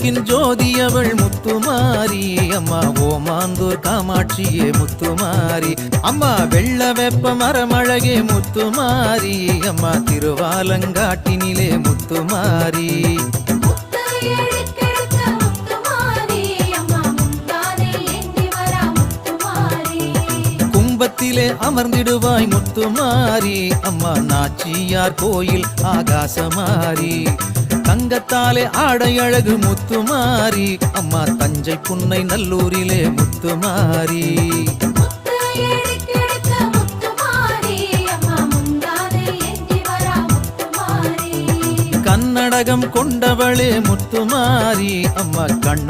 விளக்கின் ஜோதியவள் முத்துமாரி அம்மா ஓமாந்தூர் காமாட்சியே முத்துமாரி அம்மா வெள்ள வெப்ப மரமழகே முத்துமாரி அம்மா திருவாலங்காட்டினிலே முத்துமாரி கும்பத்திலே அமர்ந்திடுவாய் முத்துமாரி அம்மா நாச்சியார் கோயில் ஆகாசமாரி தங்கத்தாலே ஆடை அழகு முத்துமாரி அம்மா தஞ்சை புன்னை நல்லூரிலே முத்துமாரி கன்னடகம் கொண்டவளே முத்துமாரி அம்மா கண்ண